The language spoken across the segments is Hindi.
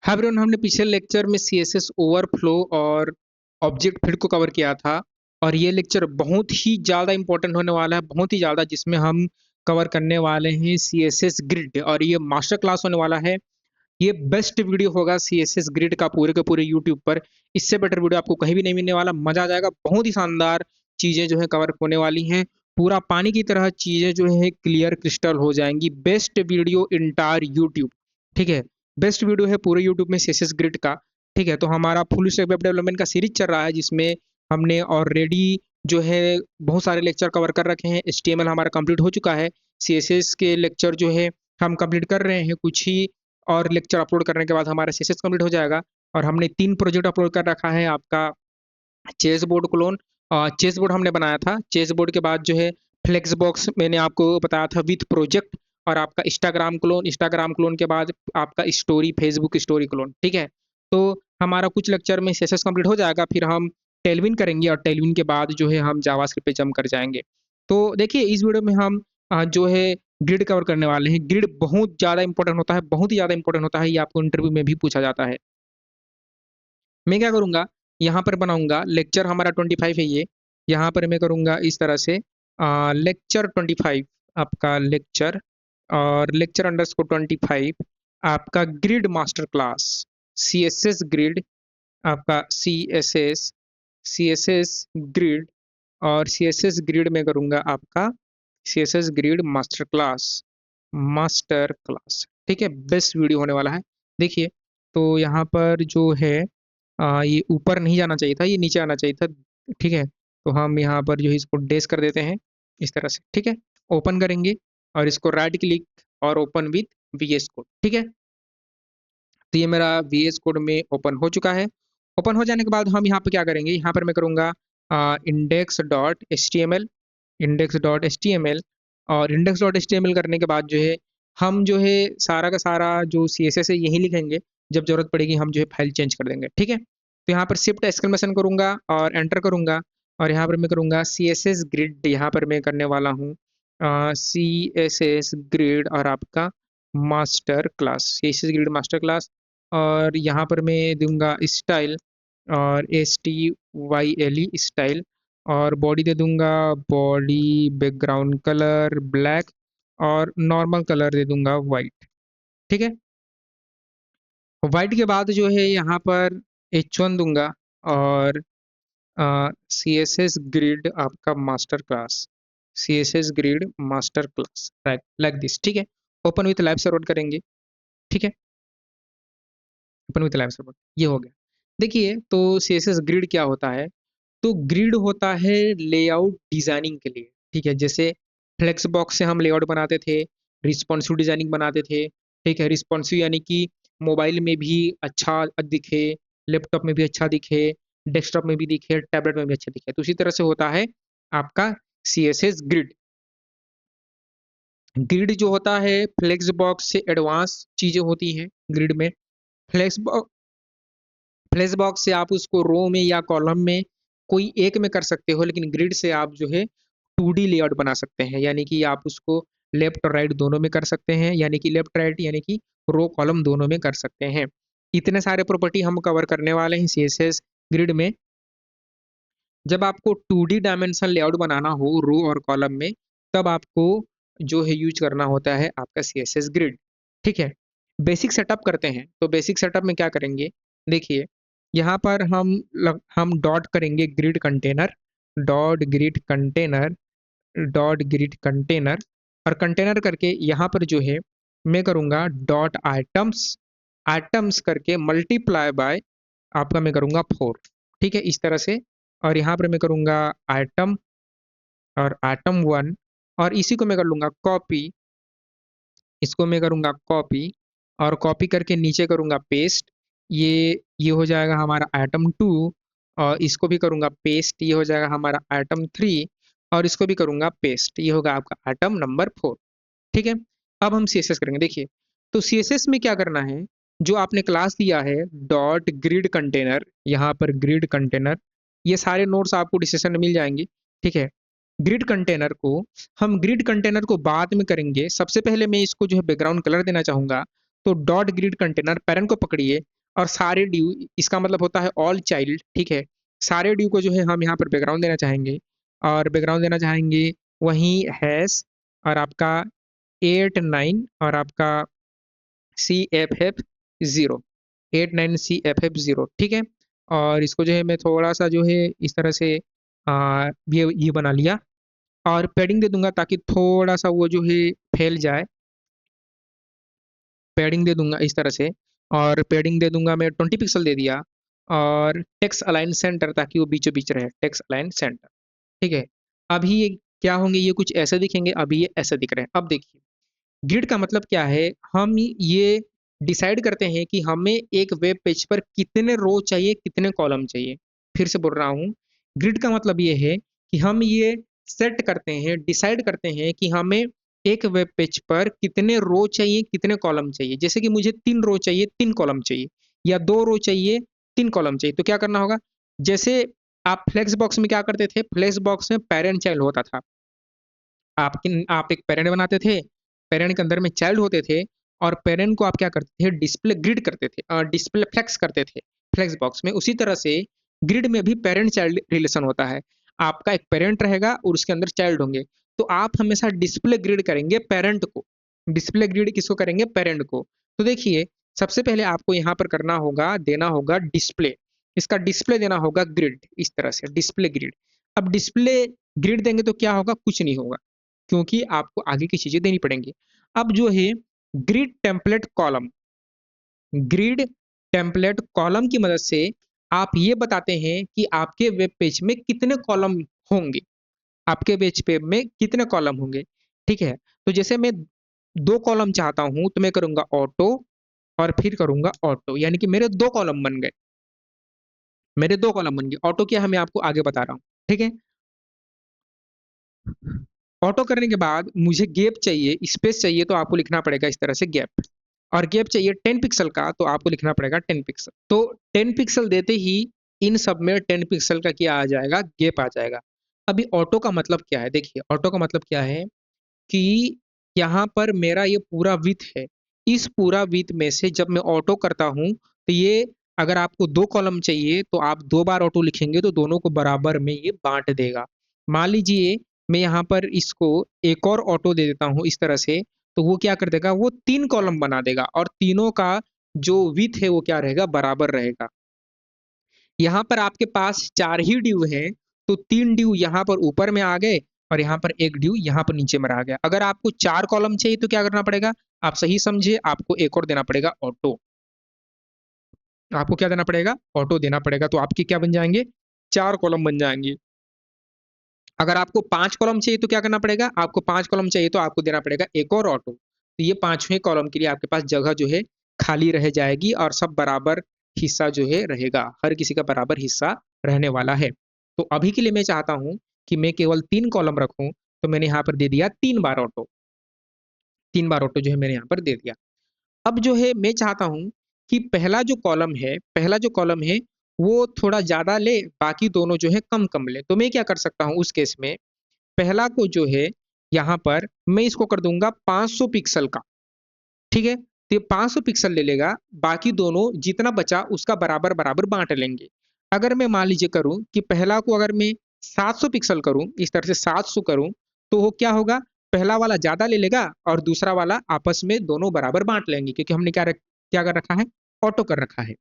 हाँ एवरीवन, हमने पिछले लेक्चर में सीएसएस ओवरफ्लो और ऑब्जेक्ट फीड को कवर किया था और ये लेक्चर बहुत ही ज़्यादा इंपॉर्टेंट होने वाला है, बहुत ही ज़्यादा, जिसमें हम कवर करने वाले हैं सीएसएस ग्रिड और ये मास्टर क्लास होने वाला है। ये बेस्ट वीडियो होगा सीएसएस ग्रिड का पूरे के पूरे यूट्यूब पर। इससे बेटर वीडियो आपको कहीं भी नहीं मिलने वाला, मजा आ जाएगा। बहुत ही शानदार चीजें जो है कवर होने वाली हैं, पूरा पानी की तरह चीजें जो है क्लियर क्रिस्टल हो जाएंगी। बेस्ट वीडियो इंटायर यूट्यूब, ठीक है। बेस्ट वीडियो है पूरे यूट्यूब में सीएसएस ग्रिड का, ठीक है। तो हमारा फुल स्टैक वेब डेवलपमेंट का सीरीज चल रहा है, जिसमें हमने ऑलरेडी जो है बहुत सारे लेक्चर कवर कर रखे हैं। एचटीएमएल हमारा कंप्लीट हो चुका है, सीएसएस के लेक्चर जो है हम कंप्लीट कर रहे हैं। कुछ ही और लेक्चर अपलोड करने के बाद हमारा सीएसएस कंप्लीट हो जाएगा। और हमने 3 प्रोजेक्ट अपलोड कर रखा है। आपका chess board clone, chess board हमने बनाया था। चेस बोर्ड के बाद जो है फ्लेक्स बॉक्स मैंने आपको बताया था विथ प्रोजेक्ट, और आपका इंस्टाग्राम क्लोन के बाद आपका स्टोरी, फेसबुक स्टोरी क्लोन, ठीक है। तो हमारा कुछ लेक्चर में सीएसएस कंप्लीट हो जाएगा, फिर हम टेलविन करेंगे और टेलविन के बाद जो है हम जावास्क्रिप्ट पे जंप कर जाएंगे। तो देखिए, इस वीडियो में हम जो है ग्रिड कवर करने वाले हैं। ग्रिड बहुत ज़्यादा इंपॉर्टेंट होता है, बहुत ही ज़्यादा इंपॉर्टेंट होता है। ये आपको इंटरव्यू में भी पूछा जाता है। मैं क्या करूँगा, यहाँ पर बनाऊँगा लेक्चर हमारा 25 है ये। यहाँ पर मैं करूँगा इस तरह से लेक्चर 25, आपका लेक्चर और लेक्चर अंडरस्कोर 25, आपका grid master class, CSS grid, आपका सीएसएस ग्रिड, और सीएसएस ग्रिड में करूँगा आपका सीएसएस ग्रिड मास्टर क्लास, ठीक है। बेस्ट वीडियो होने वाला है। देखिए, तो यहाँ पर जो है ये ऊपर नहीं जाना चाहिए था, ये नीचे आना चाहिए था, ठीक है। तो हम यहाँ पर जो है इसको डेस कर देते हैं इस तरह से, ठीक है। ओपन करेंगे और इसको राइट क्लिक और ओपन विथ वीएस कोड, ठीक है। तो ये मेरा वीएस कोड में ओपन हो चुका है। ओपन हो जाने के बाद हम यहाँ पर क्या करेंगे, यहाँ पर मैं करूँगा index dot H T M L, index dot H T M L. और index dot H T M L करने के बाद जो है हम जो है सारा का सारा जो सी एस एस है यही लिखेंगे। जब जरूरत पड़ेगी हम जो है फाइल चेंज कर देंगे, ठीक है। तो यहाँ पर शिफ्ट एक्सक्लेमेशन करूँगा और एंटर करूँगा, और यहाँ पर मैं करूँगा सी एस एस ग्रिड। यहाँ पर मैं करने वाला हूँ सी एस एस ग्रिड और आपका master class, C S S grid master class. और यहाँ पर मैं दूंगा स्टाइल और STYLE स्टाइल, और बॉडी दे दूंगा बॉडी बैकग्राउंड कलर ब्लैक, और नॉर्मल कलर दे दूंगा वाइट, ठीक है। वाइट के बाद जो है यहाँ पर H1 दूंगा, और सी एस एस ग्रिड आपका master class, C S S grid master class, right like this, ठीक है। ओपन विथ लाइव सर्वर करेंगे, ठीक है। ओपन विथ लाइव सर्वर, ये हो गया। देखिए, तो सी एस एस ग्रिड क्या होता है। तो ग्रिड होता है लेआउट डिजाइनिंग के लिए, ठीक है। जैसे फ्लेक्स बॉक्स से हम लेआउट बनाते थे, रिस्पॉन्सिव डिजाइनिंग बनाते थे, ठीक है। रिस्पॉन्सिव यानी कि मोबाइल में भी अच्छा दिखे, लैपटॉप में भी अच्छा दिखे, डेस्कटॉप में भी दिखे, टैबलेट में भी अच्छा दिखे। तो उसी तरह से होता है आपका C S S grid. Grid जो होता है फ्लेक्स बॉक्स से एडवांस चीजें होती हैं ग्रिड में। फ्लेक्स फ्लेक्स बॉक्स से आप उसको रो में या कॉलम में कोई एक में कर सकते हो, लेकिन ग्रिड से आप जो है 2D लेआउट बना सकते हैं, यानी कि आप उसको लेफ्ट और राइट दोनों में कर सकते हैं, यानी कि लेफ्ट राइट यानी कि रो कॉलम दोनों में कर सकते हैं। इतने सारे प्रॉपर्टी हम कवर करने वाले हैं सीएसएस ग्रिड में। जब आपको 2D डायमेंशन लेआउट बनाना हो रो और कॉलम में, तब आपको जो है यूज करना होता है आपका सीएसएस ग्रिड, ठीक है। बेसिक सेटअप करते हैं, तो बेसिक सेटअप में क्या करेंगे, देखिए यहाँ पर हम डॉट करेंगे grid container, dot grid container, dot grid container, और कंटेनर करके यहाँ पर जो है मैं करूँगा डॉट आइटम्स, आइटम्स करके मल्टीप्लाई बाय आपका मैं करूँगा 4, ठीक है, इस तरह से। और यहाँ पर मैं करूँगा आइटम और आइटम 1, और इसी को मैं कर लूँगा कॉपी, इसको मैं करूँगा कॉपी, और कॉपी करके नीचे करूँगा पेस्ट। ये हो जाएगा हमारा आइटम 2, और इसको भी करूँगा पेस्ट, ये हो जाएगा हमारा आइटम 3, और इसको भी करूँगा पेस्ट, ये होगा आपका आइटम नंबर 4, ठीक है। अब हम सीएसएस करेंगे। देखिए, तो सीएसएस में क्या करना है, जो आपने क्लास दिया है डॉट ग्रिड कंटेनर, यहाँ पर ग्रिड कंटेनर, ये सारे नोट्स आपको डिस्क्रिप्शन में मिल जाएंगे, ठीक है। ग्रिड कंटेनर को हम ग्रिड कंटेनर को बाद में करेंगे। सबसे पहले मैं इसको जो है बैकग्राउंड कलर देना चाहूंगा, तो डॉट ग्रिड कंटेनर पेरेंट को पकड़िए और सारे ड्यू, इसका मतलब होता है ऑल चाइल्ड, ठीक है। सारे ड्यू को जो है हम यहाँ पर बैकग्राउंड देना चाहेंगे, और बैकग्राउंड देना चाहेंगे वही हैश और आपका 89 और आपका CFF0, 89CFF0, ठीक है। और इसको जो है मैं थोड़ा सा जो है इस तरह से ये बना लिया, और पैडिंग दे दूंगा ताकि थोड़ा सा वो जो है फैल जाए। पैडिंग दे दूंगा इस तरह से, और पैडिंग दे दूंगा मैं 20 पिक्सल दे दिया, और टेक्स्ट अलाइन सेंटर ताकि वो बीचों बीच रहे, टेक्स्ट अलाइन सेंटर, ठीक है। अभी ये क्या होंगे, ये कुछ ऐसे दिखेंगे, अभी ये ऐसे दिख रहे हैं। अब देखिए ग्रिड का मतलब क्या है, हम ये डिसाइड करते हैं कि हमें एक वेब पेज पर कितने रो चाहिए, कितने कॉलम चाहिए। फिर से बोल रहा हूँ, ग्रिड का मतलब ये है कि हम ये सेट करते हैं, डिसाइड करते हैं कि हमें एक वेब पेज पर कितने रो चाहिए, कितने कॉलम चाहिए। जैसे कि मुझे 3 रो चाहिए, 3 कॉलम चाहिए, या 2 रो चाहिए, 3 कॉलम चाहिए, तो क्या करना होगा, जैसे आप फ्लेक्स बॉक्स में क्या करते थे, फ्लेक्स बॉक्स में पेरेंट चाइल्ड होता था। आप एक पेरेंट बनाते थे, पेरेंट के अंदर में चाइल्ड होते थे, और पेरेंट को आप क्या करते थे, डिस्प्ले ग्रिड करते थे, डिस्प्ले फ्लेक्स करते थे फ्लेक्स बॉक्स में। उसी तरह से ग्रिड में भी पेरेंट चाइल्ड रिलेशन होता है। आपका एक पेरेंट रहेगा और उसके अंदर चाइल्ड होंगे, तो आप हमेशा डिस्प्ले ग्रिड करेंगे पेरेंट को। डिस्प्ले ग्रिड किसको करेंगे, पेरेंट को। तो देखिए सबसे पहले आपको यहाँ पर करना होगा, देना होगा डिस्प्ले, इसका डिस्प्ले देना होगा ग्रिड, इस तरह से डिस्प्ले ग्रिड। अब डिस्प्ले ग्रिड देंगे तो क्या होगा, कुछ नहीं होगा, क्योंकि आपको आगे की चीजें देनी पड़ेंगी। अब जो है grid template column, grid template column की मदद से आप ये बताते हैं कि आपके वेब पेज में कितने कॉलम होंगे, आपके पेज पे में कितने कॉलम होंगे, ठीक है। तो जैसे मैं 2 कॉलम चाहता हूं तो मैं करूंगा ऑटो, और फिर करूंगा ऑटो, यानी कि मेरे 2 कॉलम बन गए, मेरे 2 कॉलम बन गए। ऑटो क्या है मैं आपको आगे बता रहा हूँ, ठीक है। ऑटो करने के बाद मुझे गैप चाहिए, स्पेस चाहिए, तो आपको लिखना पड़ेगा इस तरह से गैप, और गैप चाहिए 10 पिक्सल का, तो आपको लिखना पड़ेगा 10 पिक्सल। तो 10 पिक्सल देते ही इन सब में 10 पिक्सल का क्या आ जाएगा, गैप आ जाएगा। अभी ऑटो का मतलब क्या है, देखिए ऑटो का मतलब क्या है कि यहाँ पर मेरा ये पूरा विथ है, इस पूरा विथ में से जब मैं ऑटो करता हूँ तो ये, अगर आपको 2 कॉलम चाहिए तो आप 2 बार ऑटो लिखेंगे तो दोनों को बराबर में ये बांट देगा। मान लीजिए मैं यहाँ पर इसको एक और ऑटो दे देता हूँ इस तरह से, तो वो क्या कर देगा, वो 3 कॉलम बना देगा, और तीनों का जो विथ है वो क्या रहेगा, बराबर रहेगा। यहाँ पर आपके पास 4 ही ड्यू हैं, तो 3 ड्यू यहाँ पर ऊपर में आ गए, और यहाँ पर एक ड्यू यहाँ पर नीचे में आ गया। अगर आपको 4 कॉलम चाहिए तो क्या करना पड़ेगा, आप सही समझे, आपको एक और देना पड़ेगा ऑटो। आपको क्या देना पड़ेगा, ऑटो देना पड़ेगा, तो आपके क्या बन जाएंगे, 4 कॉलम बन जाएंगे। अगर आपको 5 कॉलम चाहिए तो क्या करना पड़ेगा, आपको 5 कॉलम चाहिए तो आपको देना पड़ेगा एक और ऑटो, तो ये 5वें कॉलम के लिए आपके पास जगह जो है खाली रह जाएगी, और सब बराबर हिस्सा जो है रहेगा, हर किसी का बराबर हिस्सा रहने वाला है। तो अभी के लिए मैं चाहता हूं कि मैं केवल 3 कॉलम रखूं, तो मैंने यहाँ पर दे दिया 3 बार ऑटो, 3 बार ऑटो जो है मैंने यहाँ पर दे दिया। अब जो है मैं चाहता हूं कि पहला जो कॉलम है, पहला जो कॉलम है वो थोड़ा ज्यादा ले, बाकी दोनों जो है कम कम ले। तो मैं क्या कर सकता हूं उस केस में, पहला को जो है यहाँ पर मैं इसको कर दूंगा 500 पिक्सल का, ठीक है। तो ये 500 पिक्सल ले लेगा, बाकी दोनों जितना बचा उसका बराबर बराबर बांट लेंगे। अगर मैं मान लीजिए करूं कि पहला को अगर मैं 700 पिक्सल करूं, इस तरह से 700 करूं, तो वो क्या होगा, पहला वाला ज्यादा ले लेगा और दूसरा वाला आपस में दोनों बराबर बांट लेंगे, क्योंकि हमने क्या कर रखा है, ऑटो कर रखा है,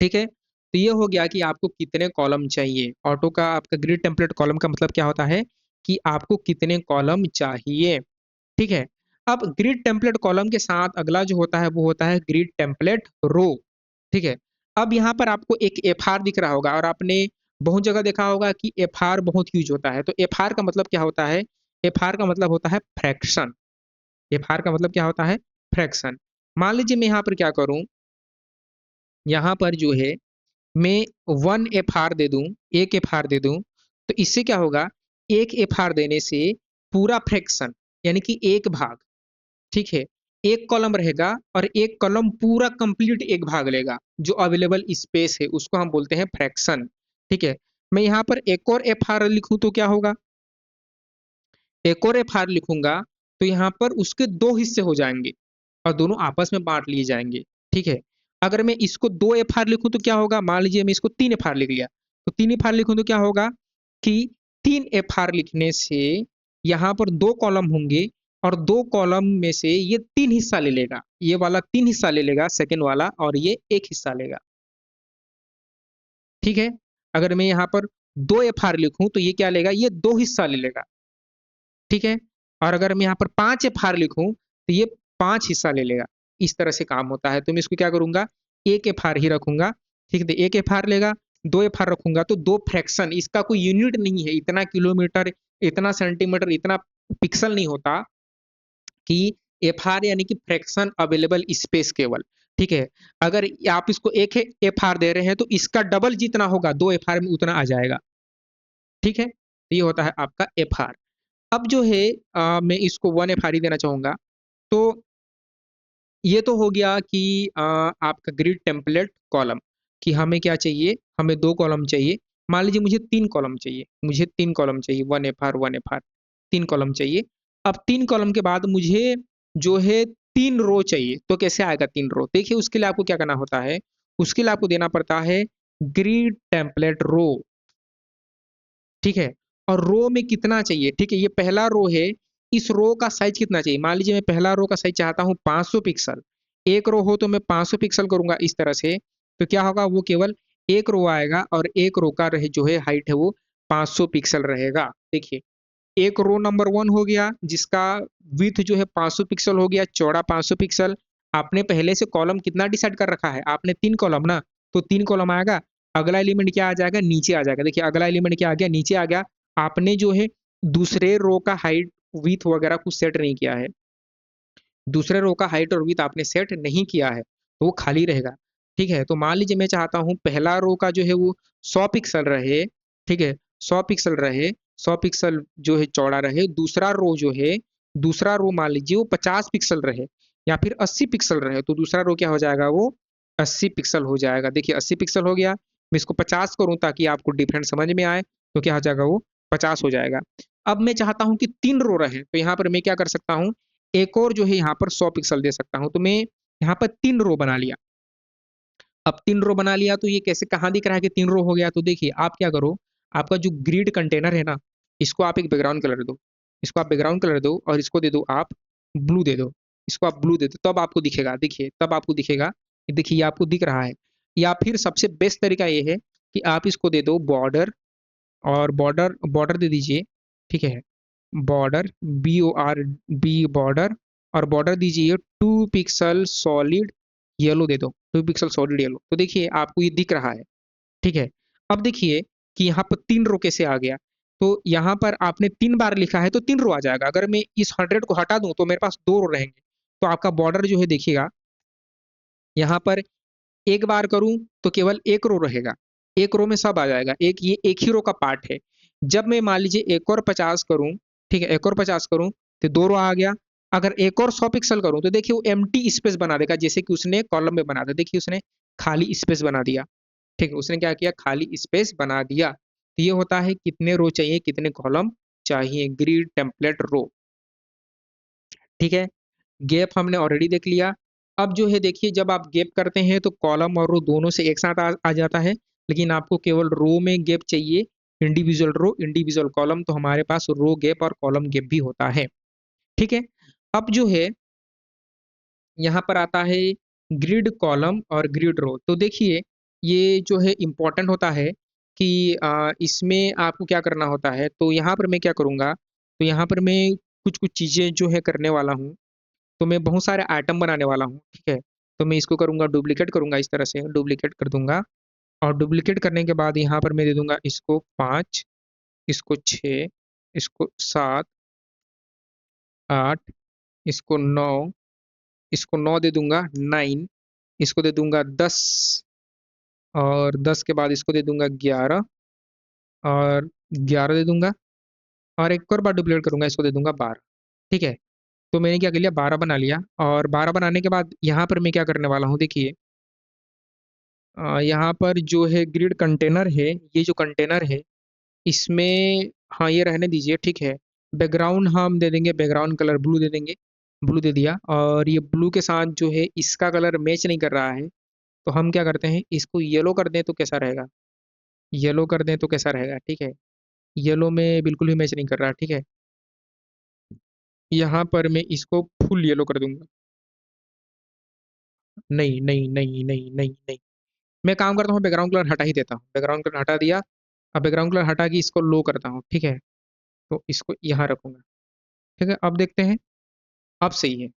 ठीक है। तो ये हो गया कि आपको कितने कॉलम चाहिए। ऑटो का आपका ग्रिड टेम्पलेट कॉलम का मतलब क्या होता है कि आपको कितने कॉलम चाहिए, ठीक है। अब ग्रिड टेम्पलेट कॉलम के साथ अगला जो होता है वो होता है ग्रिड टेम्पलेट रो, ठीक है। अब यहाँ पर आपको एक एफ आर दिख रहा होगा, और आपने बहुत जगह देखा होगा कि एफ आर बहुत यूज होता है। तो एफ आर का मतलब क्या होता है, एफ आर का मतलब होता है फ्रैक्शन, एफ आर का मतलब क्या होता है, फ्रैक्शन। मान लीजिए मैं यहाँ पर क्या करूँ, यहाँ पर जो है मैं 1 एफ आर दे दूं, एक एफ आर दे दूं, तो इससे क्या होगा, एक एफ आर देने से पूरा फ्रैक्शन, यानी कि एक भाग, ठीक है, एक कॉलम रहेगा, और एक कॉलम पूरा कंप्लीट एक भाग लेगा, जो अवेलेबल स्पेस है उसको हम बोलते हैं फ्रैक्शन, ठीक है। मैं यहाँ पर एक और एफ आर लिखूं तो क्या होगा, एक और एफ आर लिखूंगा तो यहाँ पर उसके 2 हिस्से हो जाएंगे, और दोनों आपस में बांट लिए जाएंगे। ठीक है, अगर मैं इसको 2 FR लिखूं तो क्या होगा, मान लीजिए मैं इसको 3 FR लिख लिया, तो 3 FR लिखूं तो क्या होगा कि 3 FR लिखने से यहाँ पर 2 कॉलम होंगे, और 2 कॉलम में से ये 3 हिस्सा ले लेगा, ये वाला 3 हिस्सा ले लेगा सेकेंड वाला, और ये 1 हिस्सा लेगा। ठीक है, अगर मैं यहाँ पर 2 FR लिखूं तो ये क्या लेगा, ये 2 हिस्सा ले लेगा। ठीक है, और अगर मैं यहाँ पर 5 FR लिखूं तो ये 5 हिस्सा ले लेगा। इस तरह से काम होता है। तो मैं इसको क्या करूंगा, 1 FR ही रखूंगा। ठीक है, तो 1 FR लेगा, 2 FR रखूंगा, तो 2 फ्रैक्शन, इसका कोई यूनिट नहीं है, इतना किलोमीटर, इतना सेंटीमीटर, इतना पिक्सल नहीं होता कि FR यानी कि फ्रैक्शन अवेलेबल स्पेस केवल। ठीक है, अगर आप इसको 1 FR दे रहे हैं तो इसका डबल जितना होगा 2 FR में उतना आ जाएगा। ठीक है, तो ये होता है आपका FR। अब जो है मैं इसको 1 FR ही देना चाहूंगा। तो ये तो हो गया कि आपका ग्रिड टेम्पलेट कॉलम, कि हमें क्या चाहिए, हमें 2 कॉलम चाहिए। मान लीजिए मुझे 3 कॉलम चाहिए, मुझे 3 कॉलम चाहिए, 1 FR 1 FR, 3 कॉलम चाहिए। अब 3 कॉलम के बाद मुझे जो है 3 रो चाहिए। तो कैसे आएगा 3 रो, देखिए उसके लिए आपको क्या करना होता है, उसके लिए आपको देना पड़ता है ग्रिड टेम्पलेट रो। ठीक है, और रो में कितना चाहिए, ठीक है, ये पहला रो है, इस रो का साइज कितना चाहिए, मान लीजिए मैं पहला रो का साइज चाहता हूँ 500 पिक्सल। एक रो हो तो मैं 500 पिक्सल करूंगा इस तरह से। तो क्या होगा, वो केवल एक रो आएगा, और एक रो का रहे जो है हाइट है वो 500 पिक्सल रहेगा। देखिए, एक रो नंबर 1 हो गया, जिसका विथ जो है 500 पिक्सल हो गया, चौड़ा 500 पिक्सल। आपने पहले से कॉलम कितना डिसाइड कर रखा है, आपने 3 कॉलम ना, तो 3 कॉलम आएगा। अगला एलिमेंट क्या आ जाएगा, नीचे आ जाएगा। देखिए अगला एलिमेंट क्या आ गया, नीचे आ गया। आपने जो है दूसरे रो का हाइट विथ वगैरह कुछ सेट नहीं किया है, दूसरे रो का हाइट और विथ आपने सेट नहीं किया है, तो वो खाली रहेगा। ठीक है, तो मान लीजिए मैं चाहता हूँ पहला रो का जो है वो 100 पिक्सल रहे। ठीक है, 100 पिक्सल रहे, 100 पिक्सल जो है चौड़ा रहे। दूसरा रो जो है, दूसरा रो मान लीजिए वो 50 पिक्सल रहे, या फिर 80 पिक्सल रहे, तो दूसरा रो क्या हो जाएगा, वो 80 पिक्सल हो जाएगा। देखिए 80 पिक्सल हो गया, मैं इसको 50 करूँ ताकि आपको डिफरेंस समझ में आए, तो क्या हो जाएगा, वो 50 हो जाएगा। अब मैं चाहता हूँ कि 3 रो रहे, तो यहाँ पर मैं क्या कर सकता हूँ, एक और जो है यहाँ पर 100 पिक्सल दे सकता हूँ। तो मैं यहाँ पर 3 रो बना लिया। अब 3 रो बना लिया तो ये कैसे, कहाँ दिख रहा है कि 3 रो हो गया, तो देखिए आप क्या करो, आपका जो ग्रिड कंटेनर है ना, इसको आप एक बैकग्राउंड कलर दो, इसको आप बैकग्राउंड कलर दो, और इसको दे दो आप ब्लू दे दो, इसको आप ब्लू दे दो, तब आपको दिखेगा। देखिए तब आपको दिखेगा, देखिए ये आपको दिख रहा है। या फिर सबसे बेस्ट तरीका ये है कि आप इसको दे दो बॉर्डर, और बॉर्डर बॉर्डर दे दीजिए। ठीक है, बॉर्डर BORB बॉर्डर, और बॉर्डर दीजिए 2 पिक्सल सॉलिड येलो दे दो, 2 पिक्सल सॉलिड येलो। तो देखिए आपको ये दिख रहा है। ठीक है, अब देखिए कि यहाँ पर 3 रो कैसे आ गया। तो यहाँ पर आपने 3 बार लिखा है तो 3 रो आ जाएगा। अगर मैं इस 100 को हटा दूं तो मेरे पास 2 रो रहेंगे। तो आपका बॉर्डर जो है देखिएगा, यहाँ पर एक बार करूं तो केवल एक रो रहेगा, एक रो में सब आ जाएगा, एक ये एक ही रो का पार्ट है। जब मैं मान लीजिए एक और 50 करूं, ठीक है, एक और 50 करूं तो 2 रो आ गया। अगर एक और 100 पिक्सल करूं तो देखिए वो एम्प्टी स्पेस बना देगा, जैसे कि उसने कॉलम में बना दिया। देखिए उसने खाली स्पेस बना दिया। ठीक है, उसने क्या किया, खाली स्पेस बना दिया। तो ये होता है कितने रो चाहिए, कितने कॉलम चाहिए, ग्रिड टेम्पलेट रो। ठीक है, गैप हमने ऑलरेडी देख लिया। अब जो है देखिए, जब आप गैप करते हैं तो कॉलम और रो दोनों से एक साथ आ जाता है, लेकिन आपको केवल रो में गैप चाहिए, इंडिविजुअल रो इंडिविजुअल कॉलम, तो हमारे पास रो गैप और कॉलम गैप भी होता है। ठीक है, अब जो है यहाँ पर आता है ग्रिड कॉलम और ग्रिड रो। तो देखिए ये जो है इम्पोर्टेंट होता है कि इसमें आपको क्या करना होता है। तो यहाँ पर मैं क्या करूँगा, तो यहाँ पर मैं कुछ कुछ चीज़ें जो है करने वाला हूँ। तो मैं बहुत सारे आइटम बनाने वाला हूँ। ठीक है, तो मैं इसको करूँगा, डुप्लीकेट करूँगा, इस तरह से डुप्लीकेट कर दूंगा। और डुप्लीकेट करने के बाद यहाँ पर मैं दे दूंगा इसको 5, इसको 6, इसको 7, 8, इसको 9, इसको 9 दे दूंगा, 9, इसको दे दूंगा 10, और 10 के बाद इसको दे दूंगा 11, और 11 दे दूंगा, और एक और बार डुप्लीकेट करूंगा, इसको दे दूंगा 12। ठीक है, तो मैंने क्या कर लिया, 12 बना लिया। और 12 बनाने के बाद यहाँ पर मैं क्या करने वाला हूँ, देखिए यहाँ पर जो है ग्रिड कंटेनर है, ये जो कंटेनर है इसमें, हाँ ये रहने दीजिए। ठीक है, बैकग्राउंड हम दे देंगे, बैकग्राउंड कलर ब्लू दे देंगे। ब्लू दे दिया, और ये ब्लू के साथ जो है इसका कलर मैच नहीं कर रहा है, तो हम क्या करते हैं, इसको येलो कर दें तो कैसा रहेगा। येलो कर दें तो कैसा रहेगा, ठीक है। येलो में बिल्कुल भी मैच नहीं कर रहा, ठीक है। यहाँ पर मैं इसको फुल येलो कर दूंगा। नहीं नहीं नहीं नहीं नहीं नहीं, मैं काम करता हूँ, बैकग्राउंड कलर हटा ही देता हूँ, बैकग्राउंड कलर हटा दिया। अब बैकग्राउंड कलर हटा के इसको लो करता हूँ, ठीक है। तो इसको यहाँ रखूंगा, ठीक है। अब देखते हैं, अब सही है,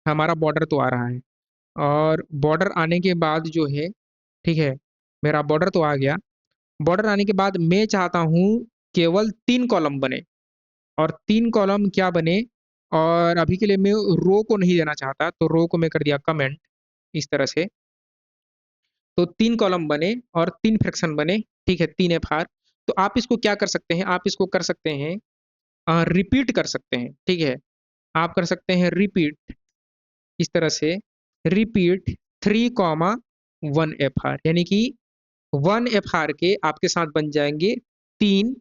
हमारा बॉर्डर तो आ रहा है। और बॉर्डर आने के बाद जो है, ठीक है, मेरा बॉर्डर तो आ गया। बॉर्डर आने के बाद मैं चाहता हूँ केवल 3 कॉलम बने, और 3 कॉलम क्या बने। और अभी के लिए मैं रो को नहीं देना चाहता, तो रो को मैं कर दिया कमेंट इस तरह से। तो 3 कॉलम बने और 3 फ्रैक्शन बने, ठीक है, 3 FR। तो आप इसको क्या कर सकते हैं, आप इसको कर सकते हैं रिपीट कर सकते हैं, ठीक है। आप कर सकते हैं रिपीट इस तरह से, रिपीट 3, 1 FR, यानी कि 1 FR के आपके साथ बन जाएंगे 3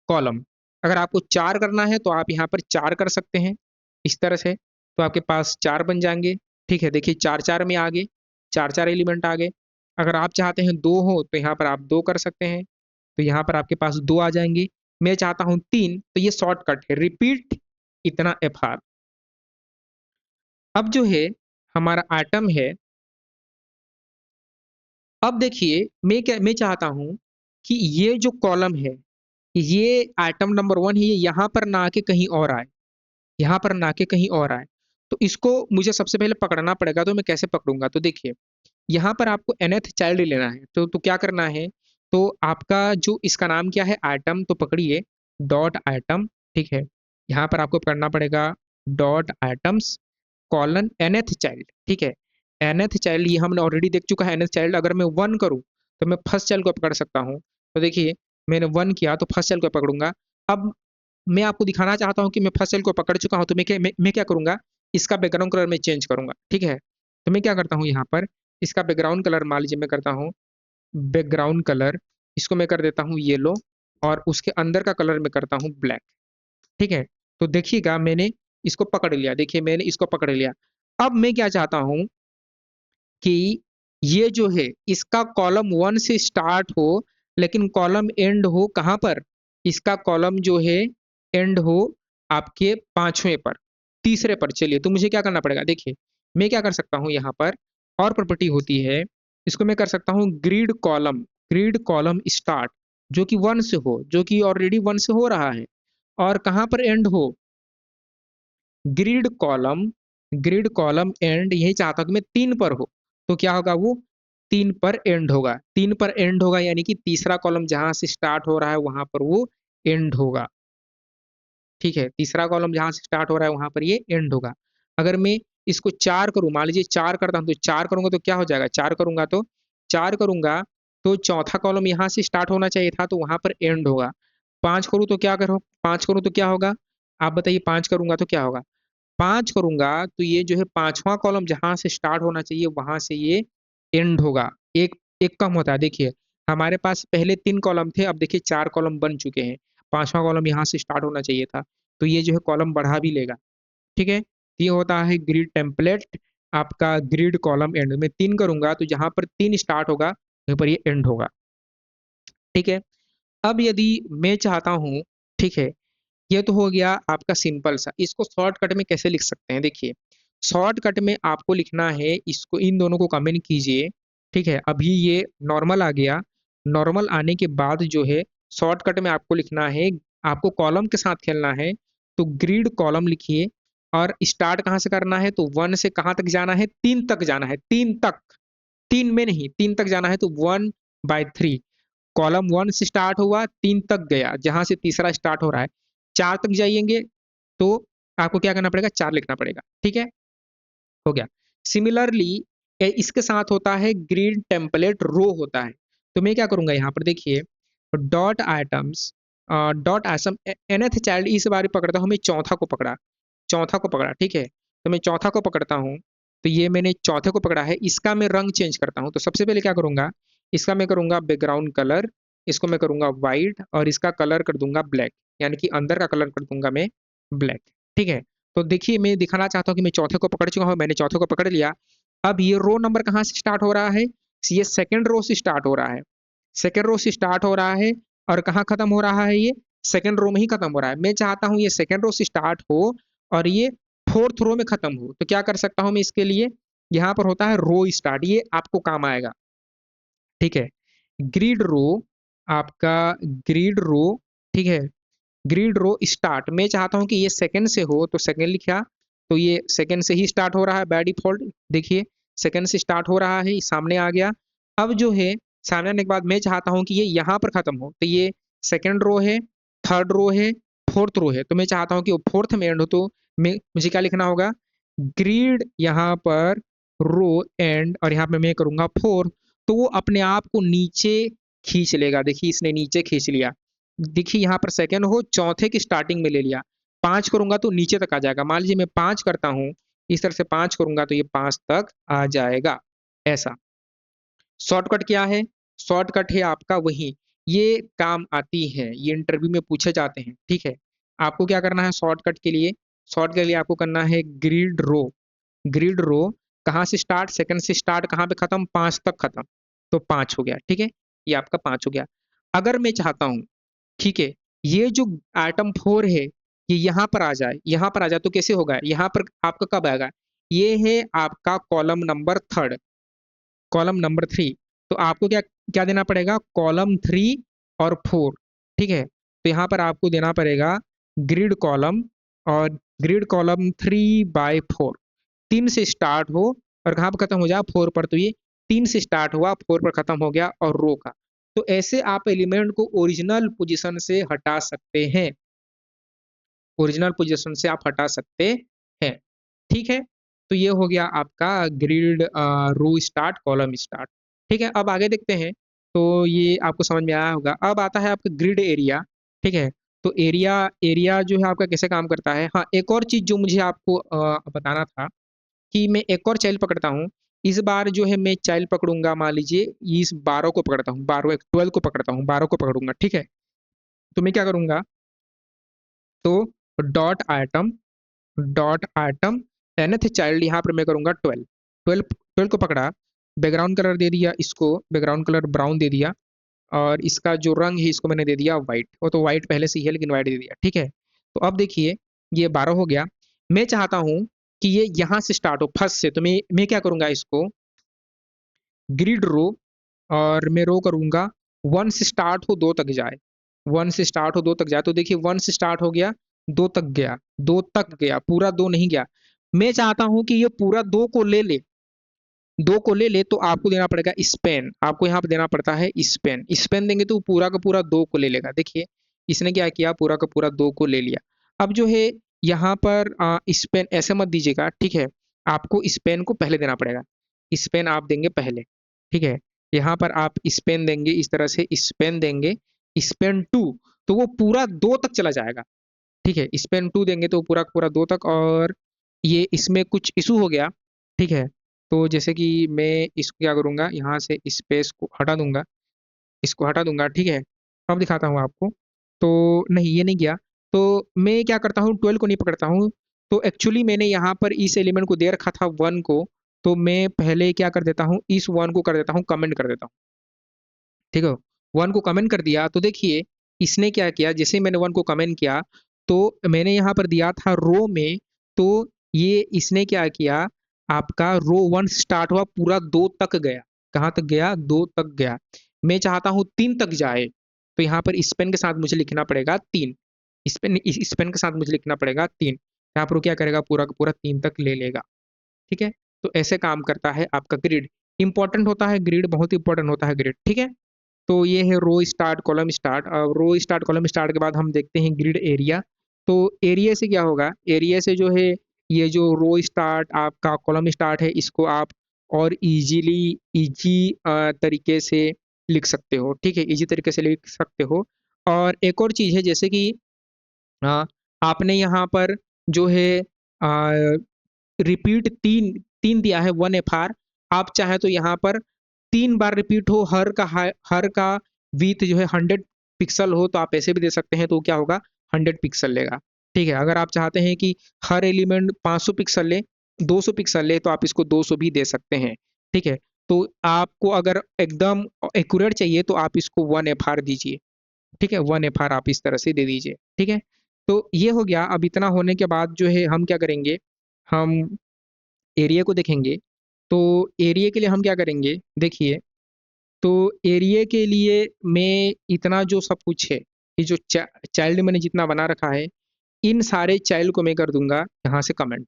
कॉलम। अगर आपको 4 करना है तो आप यहाँ पर 4 कर सकते हैं इस तरह से, तो आपके पास 4 बन जाएंगे, ठीक है। देखिए 4 4 में आ गए, 4 4 एलिमेंट आ गए। अगर आप चाहते हैं 2 हो तो यहाँ पर आप 2 कर सकते हैं, तो यहाँ पर आपके पास 2 आ जाएंगे। मैं चाहता हूँ 3, तो ये शॉर्टकट है, रिपीट इतना FR। अब जो है हमारा आइटम है, अब देखिए मैं चाहता हूं कि ये जो कॉलम है, ये आइटम नंबर 1 है, ये यहाँ पर ना आके कहीं और आए, यहाँ पर ना के कहीं और आए। तो इसको मुझे सबसे पहले पकड़ना पड़ेगा, तो मैं कैसे पकड़ूंगा, तो देखिए यहाँ पर आपको nth चाइल्ड लेना है, तो क्या करना है। तो आपका जो इसका नाम क्या है, आइटम, तो पकड़िए डॉट आइटम, ठीक है। यहाँ पर आपको पकड़ना पड़ेगा dot items colon nth child, ठीक है। nth चाइल्ड ये हमने ऑलरेडी देख चुका है, nth चाइल्ड अगर मैं 1 करूँ तो मैं फर्स्ट चाइल्ड को पकड़ सकता हूँ। तो देखिए मैंने 1 किया तो फर्स्ट चाइल्ड को पकड़ूंगा। अब मैं आपको दिखाना चाहता हूँ कि मैं फर्स्ट चाइल्ड को पकड़ चुका हूँ, तो मैं क्या करूंगा, इसका बैकग्राउंड कलर में चेंज करूंगा, ठीक है। तो मैं क्या करता हूँ, यहाँ पर इसका बैकग्राउंड कलर मान लीजिए मैं करता हूँ बैकग्राउंड कलर, इसको मैं कर देता हूँ येलो, और उसके अंदर का कलर मैं करता हूँ ब्लैक, ठीक है। तो देखिएगा मैंने इसको पकड़ लिया, देखिए मैंने इसको पकड़ लिया। अब मैं क्या चाहता हूँ कि ये जो है इसका कॉलम 1 से स्टार्ट हो, लेकिन कॉलम एंड हो कहाँ पर, इसका कॉलम जो है एंड हो आपके 5वें पर, तीसरे पर। चलिए तो मुझे क्या करना पड़ेगा, देखिए मैं क्या कर सकता हूँ, यहाँ पर और प्रॉपर्टी होती है, इसको मैं कर सकता हूँ ग्रिड कॉलम स्टार्ट, जो कि 1 से हो, जो कि ऑलरेडी 1 से हो रहा है, और कहाँ पर एंड हो, grid column, grid column and यही चाहता हूं कि मैं 3 पर हो, तो क्या होगा वो 3 पर एंड होगा, 3 पर एंड होगा, यानी कि तीसरा कॉलम जहां से स्टार्ट हो रहा है वहां पर वो एंड होगा, ठीक है। तीसरा कॉलम जहां से स्टार्ट हो रहा है वहां पर ये एंड होगा। अगर मैं इसको 4 करूं, मान लीजिए 4 करता हूं, तो 4 करूंगा तो क्या हो जाएगा, 4 करूंगा तो चौथा कॉलम यहाँ से स्टार्ट होना चाहिए था, तो वहां पर एंड होगा। 5 करूं तो क्या करो, 5 करूं तो क्या होगा, आप बताइए, 5 करूंगा तो क्या होगा। 5 करूंगा तो ये जो है 5वां कॉलम जहां से स्टार्ट होना चाहिए वहां से ये एंड होगा, एक एक कम होता है। देखिए हमारे पास पहले 3 कॉलम थे, अब देखिए 4 कॉलम बन चुके हैं, 5वां कॉलम यहाँ से स्टार्ट होना चाहिए था, तो ये जो है कॉलम बढ़ा भी लेगा, ठीक है। तो ये होता है ग्रिड टेम्पलेट, आपका ग्रिड कॉलम एंड में 3 करूंगा तो जहां पर 3 स्टार्ट होगा वहीं पर ये एंड होगा, ठीक है। अब यदि मैं चाहता हूँ, ठीक है, ये तो हो गया आपका सिंपल सा। इसको शॉर्टकट में कैसे लिख सकते हैं, देखिए शॉर्टकट में आपको लिखना है, इसको इन दोनों को कमेंट कीजिए, ठीक है। अभी ये नॉर्मल आ गया, नॉर्मल आने के बाद जो है शॉर्टकट में आपको लिखना है, आपको कॉलम के साथ खेलना है, तो ग्रिड कॉलम लिखिए, और स्टार्ट कहाँ से करना है, तो 1 से कहाँ तक जाना है, 3 तक जाना है, 3 तक, 3 में नहीं, 3 तक जाना है, तो 1/3, कॉलम 1 से स्टार्ट हुआ 3 तक गया, जहां से तीसरा स्टार्ट हो रहा है, 4 तक जाइएंगे तो आपको क्या करना पड़ेगा, 4 लिखना पड़ेगा, ठीक है, हो गया। सिमिलरली इसके साथ होता है ग्रिड टेम्पलेट रो होता है, तो मैं क्या करूंगा, यहाँ पर देखिए dot items, dot item nth child, इस बार पकड़ता हूँ मैं, चौथा को पकड़ा, ठीक है। तो मैं चौथा को पकड़ता हूँ, तो ये मैंने चौथे को पकड़ा है, इसका मैं रंग चेंज करता हूँ। तो सबसे पहले क्या करूंगा, इसका मैं करूंगा बैकग्राउंड कलर, इसको मैं करूंगा वाइट, और इसका कलर कर दूंगा ब्लैक, यानी कि अंदर का कलर कर दूंगा मैं ब्लैक, ठीक है। तो देखिए मैं दिखाना चाहता हूँ कि मैं चौथे को पकड़ चुका हूँ, मैंने चौथे को पकड़ लिया। अब ये रो नंबर कहाँ से स्टार्ट हो रहा है? ये सेकंड रो से स्टार्ट हो रहा है। सेकंड रो से स्टार्ट हो रहा है और कहाँ खत्म हो रहा है? ये सेकंड रो में ही खत्म हो रहा है। मैं चाहता हूँ ये सेकंड रो से स्टार्ट हो और ये फोर्थ रो में खत्म हो। तो क्या कर सकता हूँ मैं इसके लिए? यहाँ पर होता है रो स्टार्ट, ये आपको काम आएगा। ठीक है, ग्रिड रो आपका, ग्रिड रो, ठीक है, ग्रिड रो स्टार्ट। मैं चाहता हूं कि ये सेकंड से हो, तो सेकंड लिखा, तो ये सेकंड से ही स्टार्ट हो रहा है बाय डिफॉल्ट। देखिए सेकंड से स्टार्ट हो रहा है, ये सामने आ गया। अब जो है सामने आने के बाद मैं चाहता हूं कि ये यहाँ पर खत्म हो, तो ये सेकंड रो है, थर्ड रो है, फोर्थ रो है। तो मैं चाहता हूं कि वो फोर्थ में एंड हो, तो मुझे क्या लिखना होगा? ग्रिड यहाँ पर रो एंड, और यहाँ पे मैं करूंगा फोर्थ। तो वो अपने आप को नीचे खींच लेगा। देखिए इसने नीचे खींच लिया। देखिए यहाँ पर सेकंड हो, चौथे की स्टार्टिंग में ले लिया। 5 करूंगा तो नीचे तक आ जाएगा। मान लीजिए मैं 5 करता हूँ, इस तरह से 5 करूंगा तो ये 5 तक आ जाएगा। ऐसा शॉर्टकट क्या है? शॉर्टकट है आपका वही, ये काम आती है, ये इंटरव्यू में पूछे जाते हैं। ठीक है, आपको क्या करना है शॉर्टकट के लिए? शॉर्ट के लिए आपको करना है ग्रिड रो। ग्रिड रो कहाँ से स्टार्ट? सेकंड से स्टार्ट, कहाँ पे खत्म? 5 तक खत्म। तो 5 हो गया। ठीक है, ये आपका 5 हो गया। अगर मैं चाहता हूँ, ठीक है, ये जो आइटम 4 है ये यहाँ पर आ जाए, यहाँ पर आ जाए, तो कैसे होगा? यहाँ पर आपका कब आएगा? ये है आपका column number third, column number 3। तो आपको क्या क्या देना पड़ेगा? कॉलम 3 और 4। ठीक है, तो यहाँ पर आपको देना पड़ेगा ग्रिड कॉलम, और ग्रिड कॉलम 3/4। 3 से स्टार्ट हो और कहाँ पर खत्म हो जाए? 4 पर। तो ये 3 से स्टार्ट हुआ, 4 पर खत्म हो गया, और रो का। तो ऐसे आप एलिमेंट को ओरिजिनल पोजीशन से हटा सकते हैं, ओरिजिनल पोजीशन से आप हटा सकते हैं। ठीक है, तो ये हो गया आपका ग्रिड रो स्टार्ट, कॉलम स्टार्ट। ठीक है, अब आगे देखते हैं। तो ये आपको समझ में आया होगा। अब आता है आपका ग्रिड एरिया। ठीक है, तो एरिया, एरिया जो है आपका कैसे काम करता है? हाँ, एक और चीज जो मुझे आपको बताना था कि मैं एक और चाइल्ड पकड़ता हूँ। इस बार जो है मैं चाइल्ड पकड़ूंगा, मान लीजिए इस 12 को पकड़ता हूँ, 12 12 को पकड़ता हूँ, 12 को पकड़ूंगा। ठीक है, तो मैं क्या करूंगा? तो dot item, dot item nth child, यहाँ पर मैं करूंगा 12। 12 को पकड़ा, बैकग्राउंड कलर दे दिया इसको, बैकग्राउंड कलर ब्राउन दे दिया, और इसका जो रंग है इसको मैंने दे दिया व्हाइट। वो तो व्हाइट पहले से ही है लेकिन व्हाइट दे दिया। ठीक है, तो अब देखिए ये 12 हो गया। मैं चाहता हूं कि ये यहाँ से स्टार्ट हो, फर्स्ट से। तो मैं क्या करूंगा? इसको ग्रिड रो, और मैं रो करूंगा 1 से स्टार्ट हो 2 तक जाए, 1 से स्टार्ट हो 2 तक जाए। तो देखिए 1 से स्टार्ट हो गया, 2 तक गया, 2 तक गया, पूरा 2 नहीं गया। मैं चाहता हूं कि ये पूरा 2 को ले ले, 2 को ले ले, तो आपको देना पड़ेगा स्पेन। आपको यहाँ पे देना पड़ता है स्पेन। स्पेन देंगे तो पूरा का पूरा 2 को ले लेगा। देखिए इसने क्या किया? पूरा का पूरा 2 को ले लिया। अब जो है यहाँ पर स्पेन ऐसे मत दीजिएगा। ठीक है, आपको स्पेन को पहले देना पड़ेगा, स्पेन आप देंगे पहले। ठीक है, यहाँ पर आप स्पेन देंगे, इस तरह से स्पेन देंगे, स्पेन 2, तो वो पूरा 2 तक चला जाएगा। ठीक है, स्पेन 2 देंगे तो पूरा पूरा 2 तक। और ये इसमें कुछ इशू हो गया। ठीक है, तो जैसे कि मैं इसको क्या करूंगा, यहाँ से स्पेस को हटा दूंगा, इसको हटा दूंगा। ठीक है, अब दिखाता हूँ आपको। तो नहीं, ये नहीं गया। तो मैं क्या करता हूँ? 12 को नहीं पकड़ता हूँ। तो एक्चुअली मैंने यहाँ पर इस एलिमेंट को दे रखा था 1 को, तो मैं पहले क्या कर देता हूँ? इस 1 को कर देता हूँ, कमेंट कर देता हूँ। ठीक है, 1 को कमेंट कर दिया। तो देखिए इसने क्या किया? जैसे मैंने 1 को कमेंट किया, तो मैंने यहाँ पर दिया था रो में, तो ये इसने क्या किया? आपका रो 1 स्टार्ट हुआ, पूरा 2 तक गया। कहाँ तक गया? 2 तक गया। मैं चाहता हूँ 3 तक जाए, तो यहाँ पर स्पेन के साथ मुझे लिखना पड़ेगा 3। स्पेन, स्पेन के साथ मुझे लिखना पड़ेगा 3। यहाँ पर वो क्या करेगा? पूरा का पूरा 3 तक ले लेगा। ठीक है, तो ऐसे काम करता है आपका ग्रिड। इंपॉर्टेंट होता है ग्रिड, बहुत इंपॉर्टेंट होता है ग्रिड। ठीक है, तो ये है रो स्टार्ट, कॉलम स्टार्ट। अब रो स्टार्ट, कॉलम स्टार्ट के बाद हम देखते हैं ग्रिड एरिया। तो एरिया से क्या होगा? एरिया से जो है ये जो रो स्टार्ट आपका, कॉलम स्टार्ट है, इसको आप और इजीली, इजी तरीके से लिख सकते हो। ठीक है, इजी तरीके से लिख सकते हो। और एक और चीज़ है, जैसे कि अ, आपने यहाँ पर जो है रिपीट 3 3 दिया है, 1 FR। आप चाहे तो यहाँ पर 3 बार रिपीट हो, हर का विथ जो है 100 पिक्सल हो, तो आप ऐसे भी दे सकते हैं। तो क्या होगा? 100 पिक्सल लेगा। ठीक है, अगर आप चाहते हैं कि हर एलिमेंट 500 पिक्सल ले, 200 पिक्सल ले, तो आप इसको 200 भी दे सकते हैं। ठीक है, तो आपको अगर एकदम एक्यूरेट चाहिए तो आप इसको 1 FR दीजिए। ठीक है, 1 FR आप इस तरह से दे दीजिए। ठीक है, तो ये हो गया। अब इतना होने के बाद जो है हम क्या करेंगे, हम एरिया को देखेंगे। तो एरिया के लिए हम क्या करेंगे, देखिए, तो एरिया के लिए मैं इतना जो सब कुछ है, ये जो चाइल्ड मैंने जितना बना रखा है, इन सारे चाइल्ड को मैं कर दूंगा यहाँ से कमेंट।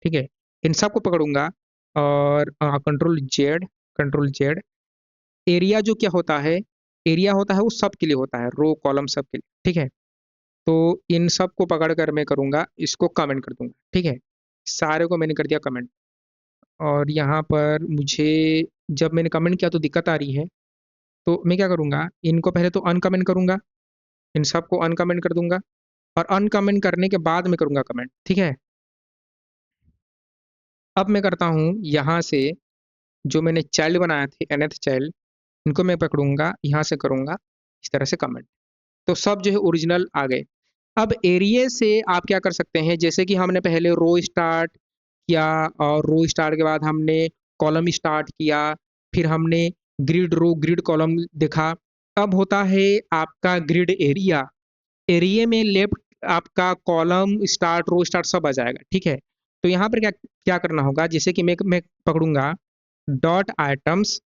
ठीक है, इन सबको पकड़ूंगा और कंट्रोल जेड। एरिया जो क्या होता है, एरिया होता है वो सब के लिए होता है, रो कॉलम सब के लिए। ठीक है, तो इन सब को पकड़ कर मैं करूंगा, इसको कमेंट कर दूंगा। ठीक है, सारे को मैंने कर दिया कमेंट। और यहाँ पर मुझे जब मैंने कमेंट किया तो दिक्कत आ रही है, तो मैं क्या करूंगा, इनको पहले तो अनकमेंट करूंगा, इन सबको अनकमेंट कर दूंगा, और अनकमेंट करने के बाद मैं करूंगा कमेंट। ठीक है, अब मैं करता हूँ यहाँ से जो मैंने चाइल्ड बनाया थे, nth चाइल्ड, इनको मैं पकड़ूंगा, यहाँ से करूंगा इस तरह से कमेंट। तो सब जो है ओरिजिनल आ गए। अब एरिया से आप क्या कर सकते हैं, जैसे कि हमने पहले रो स्टार्ट किया, और रो स्टार्ट के बाद हमने कॉलम स्टार्ट किया, फिर हमने ग्रिड रो ग्रिड कॉलम देखा। अब होता है आपका ग्रिड एरिया। एरिया में लेफ्ट आपका कॉलम स्टार्ट रो स्टार्ट सब आ जाएगा। ठीक है, तो यहाँ पर क्या क्या करना होगा, जैसे कि मैं पकड़ूंगा डॉट आइटम्स।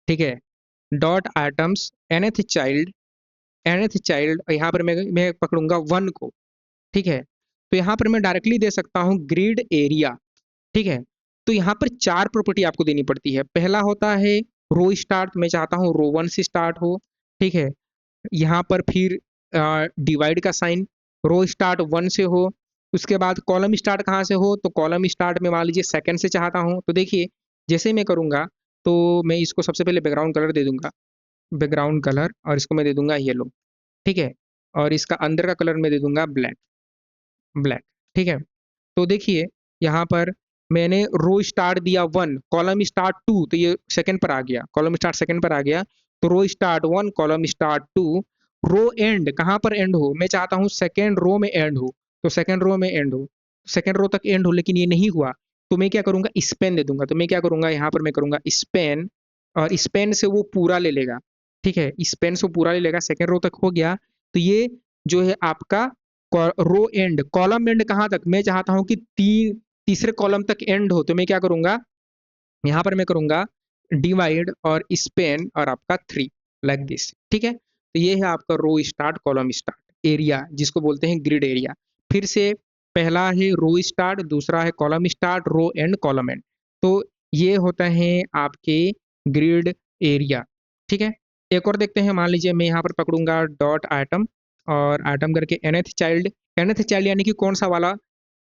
ठीक है, डॉट आइटम्स nth चाइल्ड, यहाँ पर मैं पकड़ूंगा 1 को। ठीक है, तो यहाँ पर मैं डायरेक्टली दे सकता हूँ ग्रिड एरिया। ठीक है, तो यहाँ पर 4 प्रॉपर्टी आपको देनी पड़ती है। पहला होता है रो स्टार्ट, मैं चाहता हूँ रो 1 से स्टार्ट हो। ठीक है, यहाँ पर फिर डिवाइड का साइन, रो स्टार्ट 1 से हो। उसके बाद कॉलम स्टार्ट कहाँ से हो, तो कॉलम स्टार्ट में मान लीजिए सेकंड से चाहता हूँ। तो देखिए, जैसे मैं करूँगा, तो मैं इसको सबसे पहले बैकग्राउंड कलर दे दूंगा, बैकग्राउंड कलर, और इसको मैं दे दूंगा येलो। ठीक है, और इसका अंदर का कलर मैं दे दूंगा ब्लैक, ब्लैक। ठीक है, तो देखिए, यहाँ पर मैंने रो स्टार्ट दिया 1, कॉलम स्टार्ट 2, तो ये सेकंड पर आ गया, कॉलम स्टार्ट सेकंड पर आ गया। तो row start 1, column start 2, row end कहाँ पर एंड हो, मैं चाहता हूँ सेकंड रो में एंड हो, तो सेकंड रो में एंड हो, सेकंड रो तक एंड हो, लेकिन ये नहीं हुआ। तो मैं क्या करूंगा, स्पेन दे दूंगा। तो मैं क्या करूंगा, यहाँ पर मैं करूंगा स्पेन, और स्पेन से वो पूरा ले लेगा। ठीक है, स्पेन से वो पूरा ले लेगा, सेकंड रो तक हो गया। तो ये जो है आपका रो एंड, कॉलम एंड कहाँ तक, मैं चाहता हूँ कि तीसरे कॉलम तक एंड हो। तो मैं क्या करूंगा, यहाँ पर मैं करूंगा डिवाइड और स्पेन और आपका 3, लाइक दिस। ठीक है, तो ये है आपका रो स्टार्ट कॉलम स्टार्ट एरिया, जिसको बोलते हैं ग्रिड एरिया। फिर से पहला है रो स्टार्ट, दूसरा है column start, row end column end. तो ये होता है आपके ग्रिड एरिया। ठीक है, एक और देखते हैं। मान लीजिए मैं यहाँ पर पकड़ूंगा डॉट आइटम, और आइटम करके nth चाइल्ड यानी कि कौन सा वाला,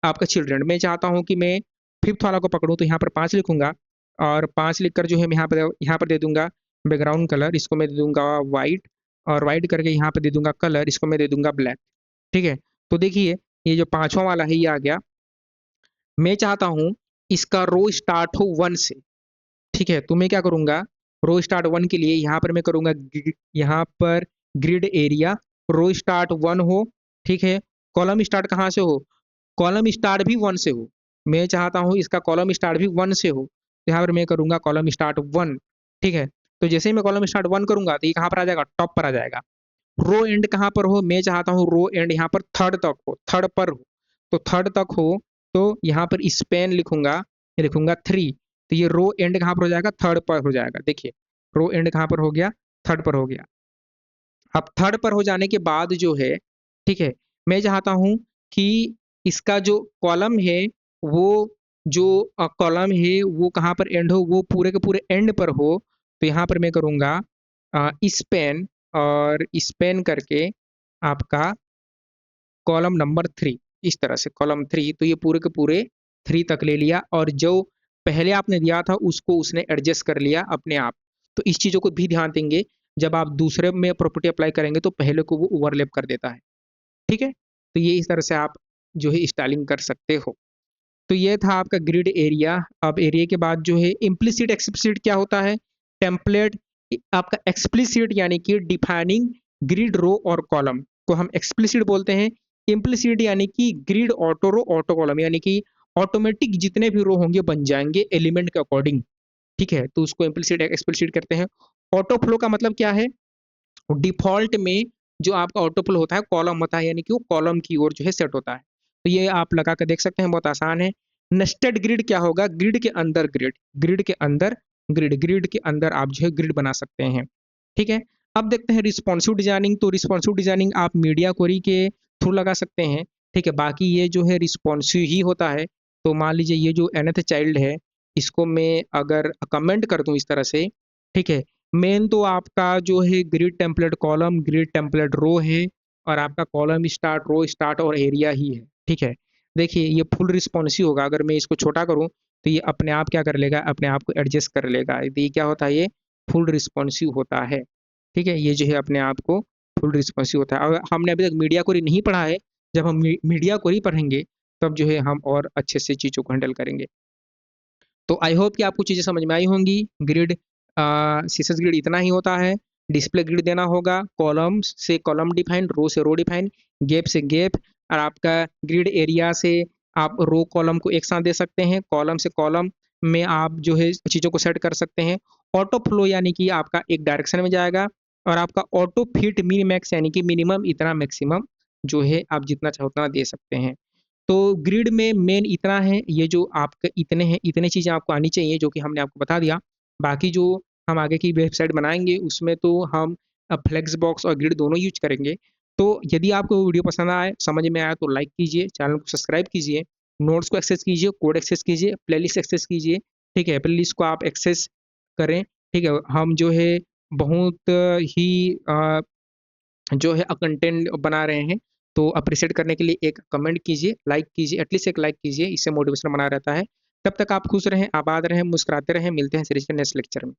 आपका चिल्ड्रन। मैं चाहता हूँ कि मैं फिफ्थ वाला को पकड़ूँ, तो यहाँ पर 5 लिखूंगा, और 5 लिखकर जो है मैं यहाँ पर दे दूंगा बैकग्राउंड कलर, इसको मैं दे दूंगा वाइट, और वाइट करके यहाँ पे दे दूंगा कलर, इसको मैं दे दूंगा ब्लैक। ठीक है, तो देखिए, ये जो पांचवा वाला है ये आ गया। मैं चाहता हूँ इसका रो स्टार्ट हो 1 से। ठीक है, तो मैं क्या करूंगा, रो स्टार्ट 1 के लिए यहाँ पर मैं करूंगा यहाँ पर ग्रिड एरिया, रो स्टार्ट 1 हो। ठीक है, कॉलम स्टार्ट कहाँ से हो, कॉलम स्टार्ट भी 1 से हो। मैं चाहता हूँ इसका कॉलम स्टार्ट भी 1 से हो, यहाँ पर मैं करूंगा कॉलम स्टार्ट 1। ठीक है, तो जैसे ही मैं कॉलम स्टार्ट 1 करूंगा, तो ये कहाँ पर आ जाएगा, टॉप पर आ जाएगा। रो एंड कहाँ पर हो, मैं चाहता हूँ रो एंड यहाँ पर थर्ड तक हो, थर्ड पर हो। तो थर्ड तक हो, तो यहाँ पर स्पेन लिखूंगा, लिखूंगा 3। तो ये रो एंड कहाँ पर हो जाएगा, थर्ड पर हो जाएगा। देखिए, रो एंड कहाँ पर हो गया, थर्ड पर हो गया। अब थर्ड पर हो जाने के बाद जो है, ठीक है, मैं चाहता हूँ कि इसका जो कॉलम है, वो जो कॉलम है वो कहाँ पर एंड हो, वो पूरे के पूरे एंड पर हो। तो यहाँ पर मैं करूँगा स्पेन, और स्पेन करके आपका कॉलम नंबर 3, इस तरह से कॉलम 3। तो ये पूरे के पूरे 3 तक ले लिया, और जो पहले आपने दिया था उसको उसने एडजस्ट कर लिया अपने आप। तो इस चीज़ों को भी ध्यान देंगे, जब आप दूसरे में प्रॉपर्टी अप्लाई करेंगे तो पहले को वो ओवरलैप कर देता है। ठीक है, तो ये इस तरह से आप जो है स्टाइलिंग कर सकते हो। तो ये था आपका ग्रिड एरिया। अब एरिया के बाद जो है इम्प्लिसिट एक्सप्लिसिट क्या होता है, टेम्पलेट। आपका एक्सप्लिसिट यानी कि डिफाइनिंग ग्रिड रो और कॉलम को हम एक्सप्लिसिट बोलते हैं। इम्प्लिसिट यानी कि ग्रिड ऑटो रो ऑटो कॉलम, यानी कि ऑटोमेटिक जितने भी रो होंगे बन जाएंगे एलिमेंट के अकॉर्डिंग। ठीक है, तो उसको इम्प्लिसिट एक्सप्लिसिट करते हैं। ऑटो फ्लो का मतलब क्या है? डिफॉल्ट में जो आपका ऑटो फ्लो होता है कॉलम होता है, यानी कि वो कॉलम की ओर जो है सेट होता है। तो ये आप लगा कर देख सकते हैं, बहुत आसान है। नेस्टेड ग्रिड क्या होगा? ग्रिड के अंदर ग्रिड, ग्रिड के अंदर ग्रिड, ग्रिड के अंदर आप जो है ग्रिड बना सकते हैं। ठीक है, अब देखते हैं रिस्पॉन्सिव डिजाइनिंग। तो रिस्पॉन्सिव डिजाइनिंग आप मीडिया क्वेरी के थ्रू लगा सकते हैं। ठीक है, बाकी ये जो है रिस्पॉन्सिव ही होता है। तो मान लीजिए ये जो nth चाइल्ड है, इसको मैं अगर कमेंट कर दूं इस तरह से, ठीक है, मेन तो आपका जो है grid template column, grid template row है, और आपका कॉलम स्टार्ट, रो स्टार्ट और एरिया ही है। ठीक है, देखिए ये फुल रिस्पॉन्सिव होगा। अगर मैं इसको छोटा करूं तो ये अपने आप क्या कर लेगा? अपने आप को एडजस्ट कर लेगा। तो ये क्या होता है? ये फुल रिस्पॉन्सिव होता है। ठीक है, ये जो है अपने आप को फुल रिस्पॉन्सिव होता है। अगर हमने अभी तक मीडिया क्वेरी नहीं पढ़ा है, जब हम मीडिया क्वेरी पढ़ेंगे तब जो है हम और अच्छे से चीज़ों को हैंडल करेंगे। तो आई होप कि आपको चीज़ें समझ में आई होंगी। ग्रिड, सीएसएस ग्रिड इतना ही होता है। डिस्प्ले ग्रिड देना होगा, कॉलम से कॉलम डिफाइन, रो से रो डिफाइन, गैप से गैप, और आपका ग्रिड एरिया से आप रो कॉलम को एक साथ दे सकते हैं, कॉलम से कॉलम में आप जो है चीज़ों को सेट कर सकते हैं। ऑटो फ्लो यानी कि आपका एक डायरेक्शन में जाएगा, और आपका ऑटो फिट मिनी मैक्स यानी कि मिनिमम इतना, मैक्सिमम जो है आप जितना चाहो उतना दे सकते हैं। तो ग्रिड में मेन इतना है, ये जो आपके इतने हैं, इतने चीज़ें आपको आनी चाहिए जो कि हमने आपको बता दिया। बाकी जो हम आगे की वेबसाइट बनाएंगे उसमें तो हम फ्लेक्स बॉक्स और ग्रिड दोनों यूज करेंगे। तो यदि आपको वीडियो पसंद आए, समझ में आया, तो लाइक कीजिए, चैनल को सब्सक्राइब कीजिए, नोट्स को एक्सेस कीजिए, कोड एक्सेस कीजिए, प्लेलिस्ट एक्सेस कीजिए। ठीक है, प्लेलिस्ट को आप एक्सेस करें। ठीक है, हम जो है बहुत ही जो है कंटेंट बना रहे हैं। तो अप्रिशिएट करने के लिए एक कमेंट कीजिए, लाइक कीजिए, एटलीस्ट एक लाइक कीजिए, इससे मोटिवेशन बना रहता है। तब तक आप खुश रहें, आबाद रहें, मुस्कुराते रहें। मिलते हैं सीरीज के नेक्स्ट लेक्चर में।